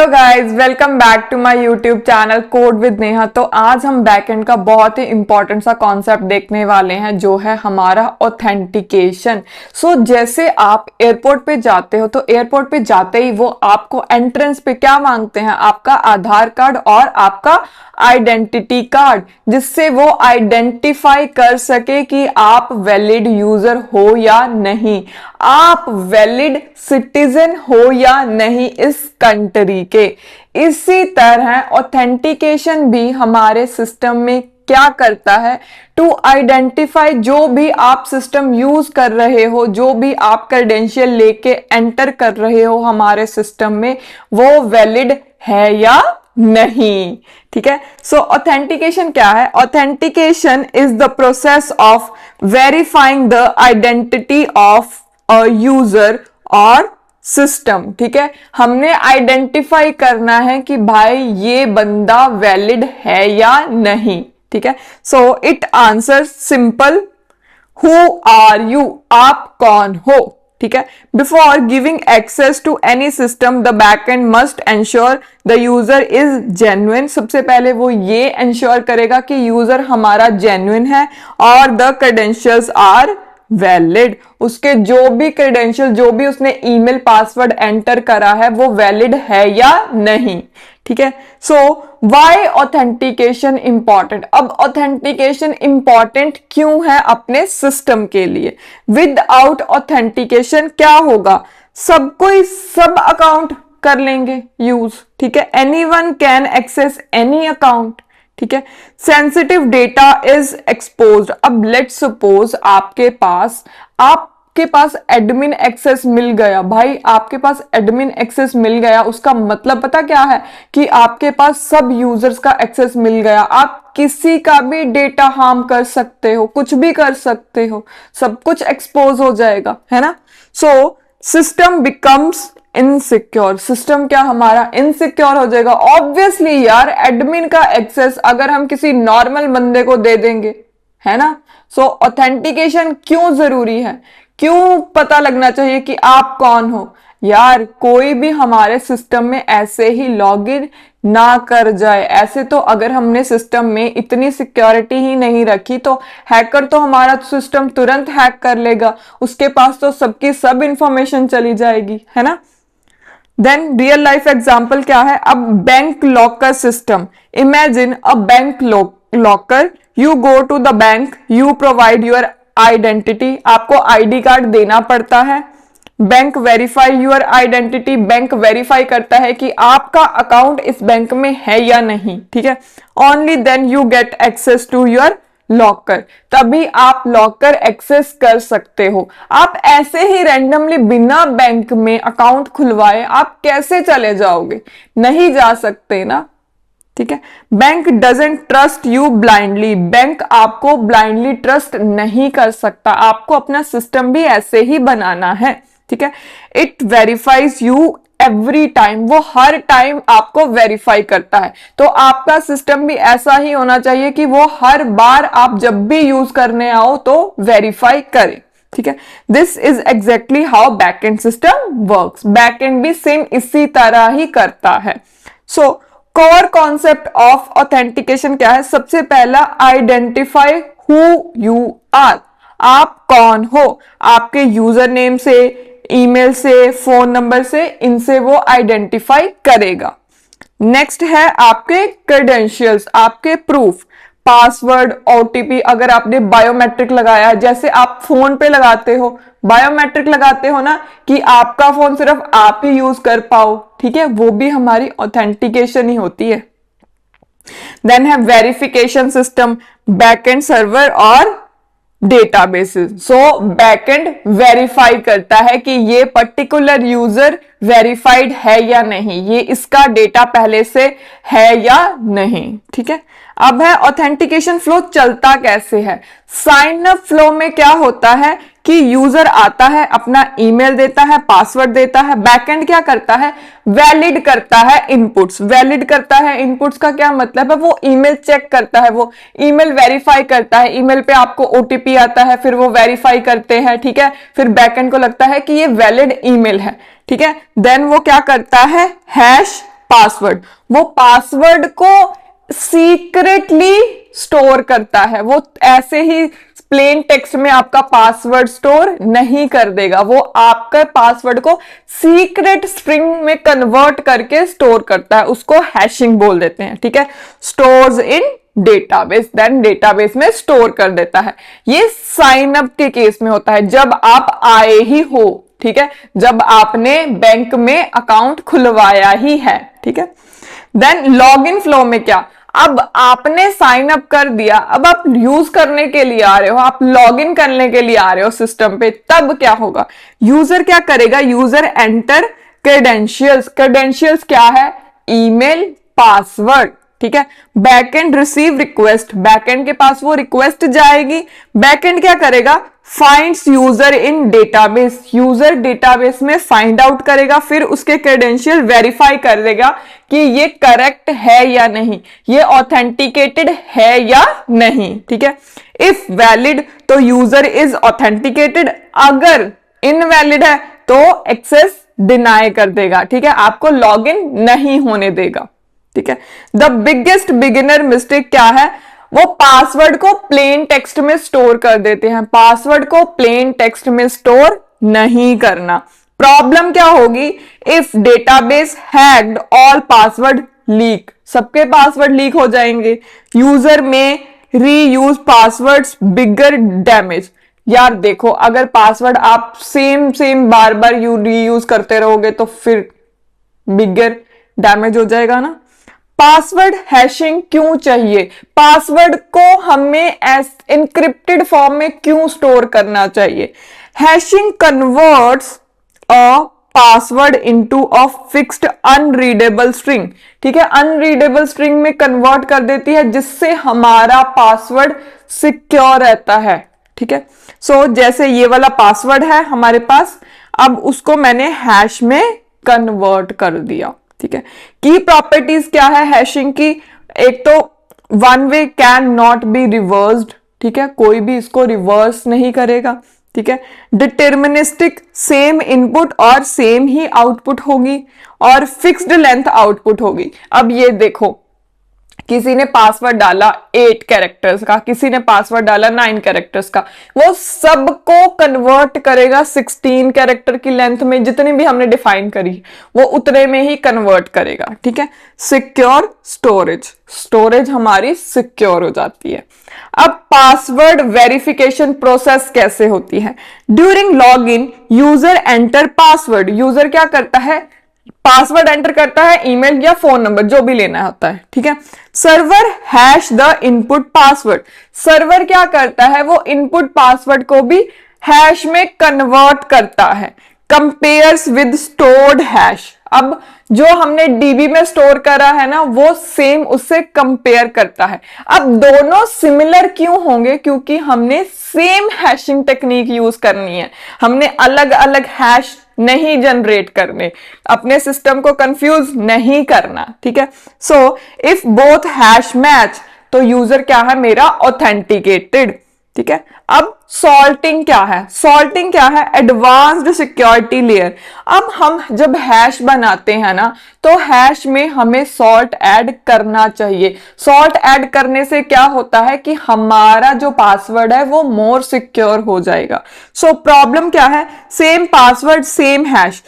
Hello guys, welcome back to my YouTube channel code with Neha. तो आज हम backend का बहुत ही इंपॉर्टेंट सा कॉन्सेप्ट देखने वाले हैं, जो है हमारा ऑथेंटिकेशन। जैसे आप एयरपोर्ट पे जाते हो तो एयरपोर्ट पे जाते ही वो आपको एंट्रेंस पे क्या मांगते हैं, आपका आधार कार्ड और आपका आइडेंटिटी कार्ड, जिससे वो आइडेंटिफाई कर सके कि आप वैलिड यूजर हो या नहीं, आप वैलिड सिटीजन हो या नहीं इस कंट्री के। इसी तरह ऑथेंटिकेशन भी हमारे सिस्टम में क्या करता है, टू आइडेंटिफाई जो भी आप सिस्टम यूज कर रहे हो, जो भी आप क्रेडेंशियल लेके एंटर कर रहे हो हमारे सिस्टम में, वो वैलिड है या नहीं। ठीक है। सो ऑथेंटिकेशन क्या है? Authentication is the process of verifying the identity of a user और सिस्टम। ठीक है, हमने आइडेंटिफाई करना है कि भाई ये बंदा वैलिड है या नहीं। ठीक है। So it answer simple, who are you, आप कौन हो। ठीक है। Before giving access to any system the backend must ensure the user is genuine. सबसे पहले वो ये एंश्योर करेगा कि यूजर हमारा जेन्युइन है और द क्रेडेंशियल्स आर वैलिड। उसके जो भी क्रेडेंशियल, जो भी उसने ईमेल पासवर्ड एंटर करा है, वो वैलिड है या नहीं। ठीक है। So why authentication important? अब ऑथेंटिकेशन इंपॉर्टेंट क्यों है अपने सिस्टम के लिए? विदाउट ऑथेंटिकेशन क्या होगा, सब कोई सब अकाउंट कर लेंगे यूज। ठीक है, anyone can access any account. ठीक है, सेंसिटिव डेटा इज एक्सपोज्ड। अब लेट्स सपोज आपके पास एडमिन एक्सेस मिल गया। भाई आपके पास एडमिन एक्सेस मिल गया, उसका मतलब पता क्या है कि आपके पास सब यूजर्स का एक्सेस मिल गया। आप किसी का भी डेटा हार्म कर सकते हो, कुछ भी कर सकते हो, सब कुछ एक्सपोज हो जाएगा, है ना। So system becomes insecure. System क्या हमारा इनसिक्योर हो जाएगा। ऑब्वियसली यार, एडमिन का एक्सेस अगर हम किसी नॉर्मल बंदे को दे देंगे, है ना। सो ऑथेंटिकेशन क्यों जरूरी है, क्यों पता लगना चाहिए कि आप कौन हो? यार कोई भी हमारे सिस्टम में ऐसे ही लॉगिन ना कर जाए। ऐसे तो अगर हमने सिस्टम में इतनी सिक्योरिटी ही नहीं रखी तो हैकर तो हमारा सिस्टम तुरंत हैक कर लेगा, उसके पास तो सबकी सब इंफॉर्मेशन चली जाएगी, है ना। देन रियल लाइफ एग्जांपल क्या है? अब bank locker system. Imagine a bank locker, you go to the bank, you provide your identity. आपको आईडी कार्ड देना पड़ता है। Bank verify your identity, bank verify करता है कि आपका अकाउंट इस बैंक में है या नहीं। ठीक है, only then you get access to your locker, तभी आप लॉकर एक्सेस कर सकते हो। आप ऐसे ही रैंडमली बिना बैंक में अकाउंट खुलवाए आप कैसे चले जाओगे? नहीं जा सकते ना। ठीक है, bank doesn't trust you blindly. Bank आपको ब्लाइंडली ट्रस्ट नहीं कर सकता, आपको अपना सिस्टम भी ऐसे ही बनाना है। ठीक है, it verifies you every time, वो हर टाइम आपको वेरीफाई करता है। तो आपका सिस्टम भी ऐसा ही होना चाहिए कि वो हर बार आप जब भी यूज करने आओ तो वेरीफाई करे। ठीक है, this is exactly how backend system works. Backend भी सेम इसी तरह ही करता है। सो कोर कॉन्सेप्ट ऑफ ऑथेंटिकेशन क्या है? सबसे पहला, आइडेंटिफाई हु यू आर, आप कौन हो। आपके यूजर नेम से, ईमेल से, फोन नंबर से, इनसे वो आइडेंटिफाई करेगा। नेक्स्ट है आपके क्रेडेंशियल्स, आपके प्रूफ, पासवर्ड, ओटीपी। अगर आपने बायोमेट्रिक लगाया, जैसे आप फोन पे लगाते हो बायोमेट्रिक लगाते हो ना, कि आपका फोन सिर्फ आप ही यूज कर पाओ। ठीक है, वो भी हमारी ऑथेंटिकेशन ही होती है। देन है वेरिफिकेशन सिस्टम, बैकएंड सर्वर और डेटाबेसेस। सो बैकएंड वेरीफाई करता है कि ये पर्टिकुलर यूजर वेरीफाइड है या नहीं, ये इसका डेटा पहले से है या नहीं। ठीक है, अब है ऑथेंटिकेशन फ्लो चलता कैसे है। साइन अप फ्लो में क्या होता है कि यूजर आता है, अपना ईमेल देता है, पासवर्ड देता है, बैकएंड क्या करता है, वैलिड करता है इनपुट्स। वैलिड करता है इनपुट्स का क्या मतलब है? वो ईमेल चेक करता है, वो ईमेल वेरीफाई करता है। ईमेल पे आपको ओटीपी आता है, फिर वो वेरीफाई करते हैं। ठीक है, फिर बैकएंड को लगता है कि ये वैलिड ईमेल है। ठीक है, देन वो क्या करता है, हैश पासवर्ड, वो पासवर्ड को सीक्रेटली स्टोर करता है। वो ऐसे ही प्लेन टेक्स्ट में आपका पासवर्ड स्टोर नहीं कर देगा, वो आपके पासवर्ड को सीक्रेट स्ट्रिंग में कन्वर्ट करके स्टोर करता है, उसको हैशिंग बोल देते हैं, ठीक है। Stores in database, then database में स्टोर कर देता है। ये साइन अप के केस में होता है, जब आप आए ही हो, ठीक है, जब आपने बैंक में अकाउंट खुलवाया ही है, ठीक है। देन लॉग इन फ्लो में क्या, अब आपने साइन अप कर दिया, अब आप यूज करने के लिए आ रहे हो, आप लॉग इन करने के लिए आ रहे हो सिस्टम पे, तब क्या होगा, यूजर क्या करेगा, यूजर एंटर क्रेडेंशियल्स। क्रेडेंशियल्स क्या है, ईमेल, पासवर्ड, ठीक है। बैकएंड रिसीव रिक्वेस्ट, बैकएंड के पास वो रिक्वेस्ट जाएगी, बैकएंड क्या करेगा, फाइंड्स यूजर इन डेटाबेस, यूजर डेटाबेस में फाइंड आउट करेगा, फिर उसके क्रेडेंशियल वेरीफाई कर देगा कि ये करेक्ट है या नहीं, ये ऑथेंटिकेटेड है या नहीं, ठीक है। इफ वैलिड तो यूजर इज ऑथेंटिकेटेड, अगर इनवैलिड है तो एक्सेस डिनाई कर देगा, ठीक है, आपको लॉग इन नहीं होने देगा, ठीक है। द बिगेस्ट बिगिनर मिस्टेक क्या है, वो पासवर्ड को प्लेन टेक्स्ट में स्टोर कर देते हैं, पासवर्ड को प्लेन टेक्स्ट में स्टोर नहीं करना। प्रॉब्लम क्या होगी, if database hacked all password leak, सबके पासवर्ड लीक हो जाएंगे। यूजर में रीयूज पासवर्ड्स, बिगर डैमेज। यार देखो, अगर पासवर्ड आप सेम बार बार रीयूज करते रहोगे तो फिर बिगर डैमेज हो जाएगा ना। पासवर्ड हैशिंग क्यों चाहिए, पासवर्ड को हमें एनक्रिप्टेड फॉर्म में क्यों स्टोर करना चाहिए। Hashing converts a password into a fixed unreadable string, ठीक है, अनरीडेबल स्ट्रिंग में कन्वर्ट कर देती है, जिससे हमारा पासवर्ड सिक्योर रहता है, ठीक है। सो जैसे ये वाला पासवर्ड है हमारे पास, अब उसको मैंने हैश में कन्वर्ट कर दिया, ठीक है। की प्रॉपर्टीज क्या है हैशिंग की, एक तो one way can not be reversed, ठीक है, कोई भी इसको रिवर्स नहीं करेगा, ठीक है। डिटर्मिनिस्टिक, सेम इनपुट और सेम ही आउटपुट होगी, और फिक्स्ड लेंथ आउटपुट होगी। अब ये देखो, किसी ने पासवर्ड डाला 8 कैरेक्टर्स का, किसी ने पासवर्ड डाला 9 कैरेक्टर्स का, वो सबको कन्वर्ट करेगा 16 कैरेक्टर की लेंथ में, जितनी भी हमने डिफाइन करी वो उतने में ही कन्वर्ट करेगा, ठीक है। सिक्योर स्टोरेज, स्टोरेज हमारी सिक्योर हो जाती है। अब पासवर्ड वेरिफिकेशन प्रोसेस कैसे होती है, during log in user enter password, user क्या करता है, पासवर्ड एंटर करता है, ईमेल या फोन नंबर जो भी लेना होता है, ठीक है। Server hash the input password, server क्या करता है, वो इनपुट पासवर्ड को भी हैश में कन्वर्ट करता है। कंपेयर्स विद स्टोर्ड हैश, अब जो हमने डीबी में स्टोर करा है ना, वो सेम उससे कंपेयर करता है। अब दोनों सिमिलर क्यों होंगे, क्योंकि हमने सेम हैशिंग टेक्निक यूज करनी है, हमने अलग अलग हैश नहीं जनरेट करने, अपने सिस्टम को कंफ्यूज नहीं करना, ठीक है। So if both hash match तो यूजर क्या है मेरा, ऑथेंटिकेटेड, ठीक है। अब सॉल्टिंग क्या है, सॉल्टिंग क्या है, एडवांस्ड सिक्योरिटी लेयर। अब हम जब हैश बनाते हैं ना, तो हैश में हमें सॉल्ट ऐड करना चाहिए। सॉल्ट ऐड करने से क्या होता है कि हमारा जो पासवर्ड है वो मोर सिक्योर हो जाएगा। सो प्रॉब्लम क्या है, सेम पासवर्ड सेम हैश,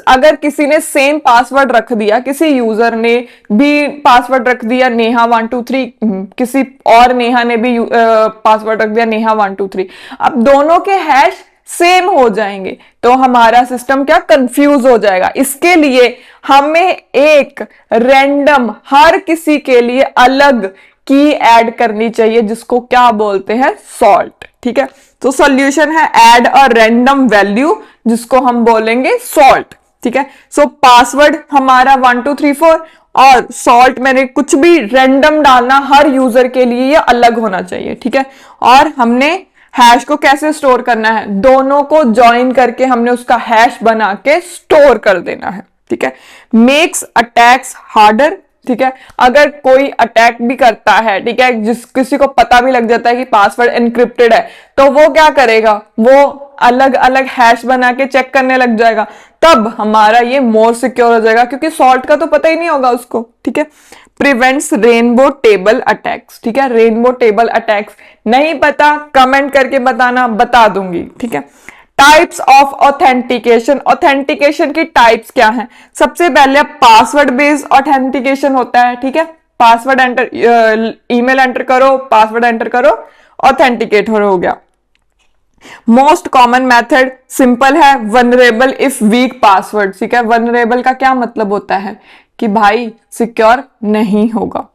अगर किसी ने सेम पासवर्ड रख दिया, किसी यूजर ने भी पासवर्ड रख दिया नेहा 123, किसी और नेहा ने भी पासवर्ड रख दिया नेहा 123, अब दोनों के हैश सेम हो जाएंगे तो हमारा सिस्टम क्या कंफ्यूज हो जाएगा। इसके लिए हमें एक रैंडम हर किसी के लिए अलग की ऐड करनी चाहिए, जिसको क्या बोलते हैं, सॉल्ट, ठीक है। तो सॉल्यूशन है ऐड अ रैंडम वैल्यू, जिसको हम बोलेंगे सॉल्ट, ठीक है। सो पासवर्ड हमारा 1234 और सॉल्ट मैंने कुछ भी रैंडम डालना, हर यूजर के लिए ये अलग होना चाहिए, ठीक है। और हमने हैश को कैसे स्टोर करना है, दोनों को ज्वाइन करके हमने उसका हैश बना के स्टोर कर देना है, ठीक है। मेक्स अटैक्स हार्डर, ठीक है, अगर कोई अटैक भी करता है, ठीक है, जिस किसी को पता भी लग जाता है कि पासवर्ड एनक्रिप्टेड है, तो वो क्या करेगा, वो अलग अलग हैश बना के चेक करने लग जाएगा, तब हमारा ये मोर सिक्योर हो जाएगा, क्योंकि सॉल्ट का तो पता ही नहीं होगा उसको, ठीक है। प्रिवेंट्स रेनबो टेबल अटैक्स, ठीक है। रेनबो टेबल अटैक्स नहीं पता, कमेंट करके बताना, बता दूंगी, ठीक है। टाइप्स ऑफ ऑथेंटिकेशन, ऑथेंटिकेशन की टाइप्स क्या है? सबसे पहले पासवर्ड बेस्ड ऑथेंटिकेशन होता है, ठीक है। पासवर्ड एंटर, ईमेल एंटर करो, पासवर्ड एंटर करो, ऑथेंटिकेट हो गया। मोस्ट कॉमन मेथड सिंपल है, वनरेबल इफ वीक पासवर्ड, ठीक है। वनरेबल का क्या मतलब होता है कि भाई सिक्योर नहीं होगा।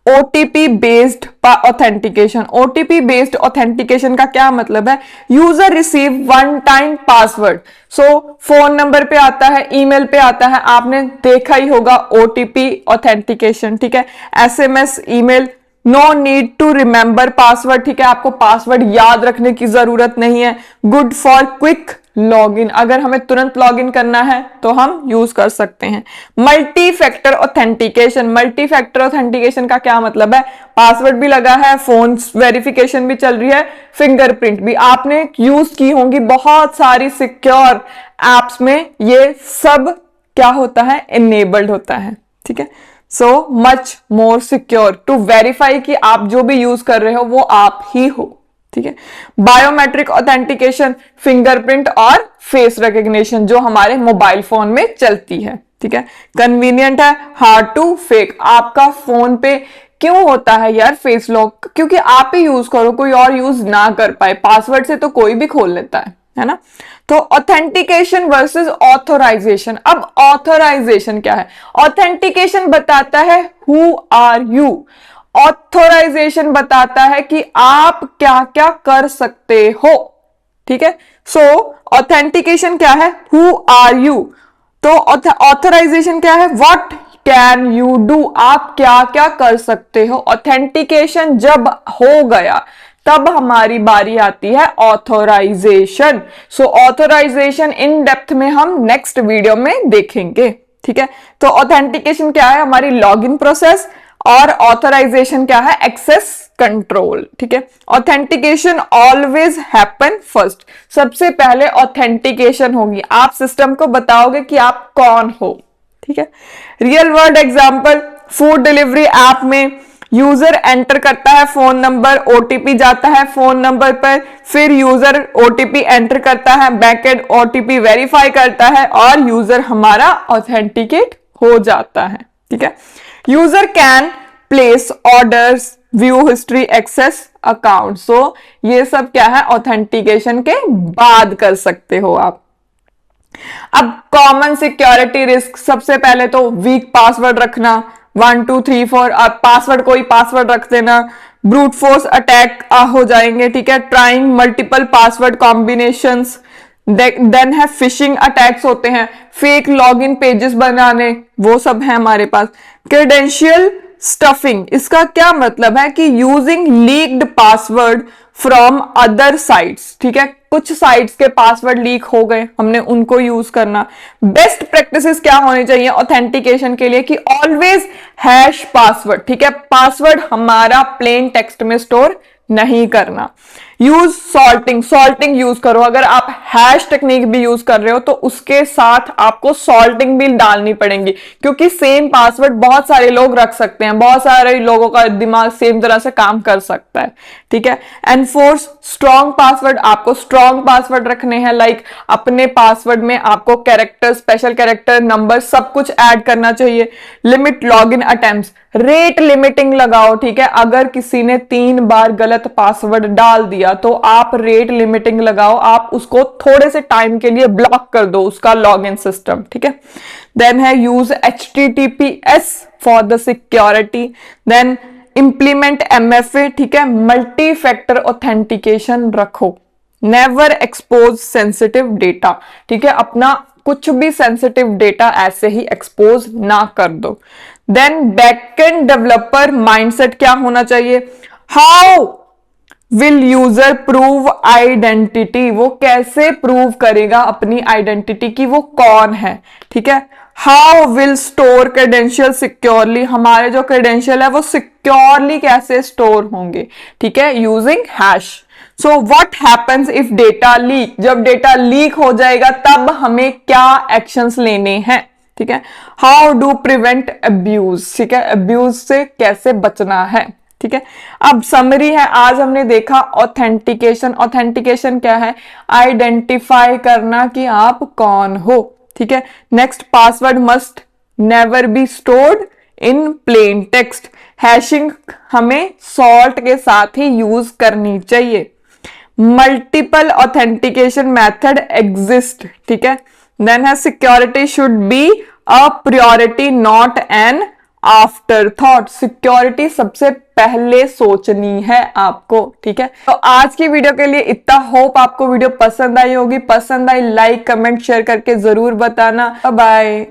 OTP based authentication, OTP based authentication का क्या मतलब है? User receive one time password, so phone number पे आता है, ईमेल पे आता है, आपने देखा ही होगा ओटीपी ऑथेंटिकेशन, ठीक है। SMS, email, no need to remember password, ठीक है, आपको पासवर्ड याद रखने की जरूरत नहीं है। गुड फॉर क्विक लॉगिन, अगर हमें तुरंत लॉगिन करना है तो हम यूज कर सकते हैं। Multi factor authentication, multi factor authentication का क्या मतलब है? पासवर्ड भी लगा है, फोन वेरिफिकेशन भी चल रही है, फिंगरप्रिंट भी आपने यूज की होंगी बहुत सारी सिक्योर एप्स में, ये सब क्या होता है? इनेबल्ड होता है, ठीक है। So much more secure to verify कि आप जो भी यूज कर रहे हो वो आप ही हो, ठीक है। बायोमेट्रिक ऑथेंटिकेशन, फिंगरप्रिंट और फेस रिकग्निशन जो हमारे मोबाइल फोन में चलती है, ठीक है। कन्वीनियंट है, हार्ड टू फेक, आपका फोन पे क्यों होता है यार फेस लॉक? क्योंकि आप ही यूज करो, कोई और यूज ना कर पाए, पासवर्ड से तो कोई भी खोल लेता है ना। तो ऑथेंटिकेशन वर्सेस ऑथोराइजेशन। अब ऑथोराइजेशन क्या है? ऑथेंटिकेशन बताता है हु आर यू, ऑथोराइजेशन बताता है कि आप क्या क्या कर सकते हो, ठीक है। सो ऑथेंटिकेशन क्या है? Who are you. तो ऑथोराइजेशन क्या है? व्हाट कैन यू डू, आप क्या क्या कर सकते हो। ऑथेंटिकेशन जब हो गया तब हमारी बारी आती है authorization. So authorization in depth में हम नेक्स्ट वीडियो में देखेंगे, ठीक है। तो ऑथेंटिकेशन क्या है? हमारी लॉगिन प्रोसेस, और ऑथोराइजेशन क्या है? एक्सेस कंट्रोल, ठीक है। ऑथेंटिकेशन ऑलवेज हैपन फर्स्ट, सबसे पहले ऑथेंटिकेशन होगी, आप सिस्टम को बताओगे कि आप कौन हो, ठीक है। Real world example, food delivery app में यूजर एंटर करता है फोन नंबर, ओटीपी जाता है फोन नंबर पर, फिर यूजर ओटीपी एंटर करता है, बैकएंड ओटीपी वेरीफाई करता है और यूजर हमारा ऑथेंटिकेट हो जाता है, ठीक है। User can place orders, view history, access account. So ये सब क्या है? ऑथेंटिकेशन के बाद कर सकते हो आप। अब कॉमन सिक्योरिटी रिस्क, सबसे पहले तो वीक पासवर्ड रखना, 1 2 3 4, अब पासवर्ड कोई पासवर्ड रख देना, ब्रूट फोर्स अटैक हो जाएंगे, ठीक है। Trying multiple password combinations, then है फिशिंग अटैक्स होते हैं, फेक लॉगिन पेजेस बनाने, वो सब है हमारे पास। क्रेडेंशियल स्टफिंग, इसका क्या मतलब है? कि using leaked password from other sites, ठीक है। कुछ साइट्स के पासवर्ड लीक हो गए, हमने उनको यूज करना। बेस्ट प्रैक्टिसेस क्या होनी चाहिए ऑथेंटिकेशन के लिए? कि ऑलवेज हैश पासवर्ड, ठीक है। पासवर्ड हमारा प्लेन टेक्स्ट में स्टोर नहीं करना। यूज सॉल्टिंग, सॉल्टिंग यूज करो, अगर आप हैश टेक्निक भी यूज कर रहे हो तो उसके साथ आपको सॉल्टिंग भी डालनी पड़ेगी, क्योंकि सेम पासवर्ड बहुत सारे लोग रख सकते हैं, बहुत सारे लोगों का दिमाग सेम तरह से काम कर सकता है, ठीक है। एनफोर्स स्ट्रॉन्ग पासवर्ड, आपको स्ट्रॉन्ग पासवर्ड रखने हैं, लाइक अपने पासवर्ड में आपको कैरेक्टर, स्पेशल कैरेक्टर, नंबर सब कुछ ऐड करना चाहिए। Limit login attempts, rate limiting लगाओ, ठीक है। अगर किसी ने 3 बार गलत पासवर्ड डाल दिया तो आप रेट लिमिटिंग लगाओ, आप उसको थोड़े से टाइम के लिए ब्लॉक कर दो उसका लॉगिन सिस्टम, ठीक है। देन है use HTTPS for the security, then implement MFA, ठीक है। मल्टी फैक्टर ऑथेंटिकेशन रखो, नेवर एक्सपोज सेंसिटिव डेटा, ठीक है। अपना कुछ भी सेंसिटिव डेटा ऐसे ही एक्सपोज ना कर दो। देन बैकएंड डेवलपर माइंडसेट क्या होना चाहिए? How will user prove identity, वो कैसे प्रूव करेगा अपनी आइडेंटिटी की वो कौन है, ठीक है। How will store credential securely, हमारे जो क्रेडेंशियल है वो सिक्योरली कैसे स्टोर होंगे, ठीक है, using hash. So what happens if data leak, जब डेटा लीक हो जाएगा तब हमें क्या एक्शंस लेने हैं, ठीक है। हाउ डू प्रिवेंट अब्यूज, ठीक है, अब्यूज से कैसे बचना है, ठीक है। अब समरी है, आज हमने देखा ऑथेंटिकेशन। ऑथेंटिकेशन क्या है? आइडेंटिफाई करना कि आप कौन हो, ठीक है। Next, password must never be stored in plain text. Hashing हमें सॉल्ट के साथ ही यूज करनी चाहिए। मल्टीपल ऑथेंटिकेशन मेथड एग्जिस्ट, ठीक है। देन है security should be a priority not an after thought. Security सबसे पहले सोचनी है आपको, ठीक है। तो आज की वीडियो के लिए इतना। होप आपको वीडियो पसंद आई होगी। पसंद आई लाइक कमेंट शेयर करके जरूर बताना। Bye bye.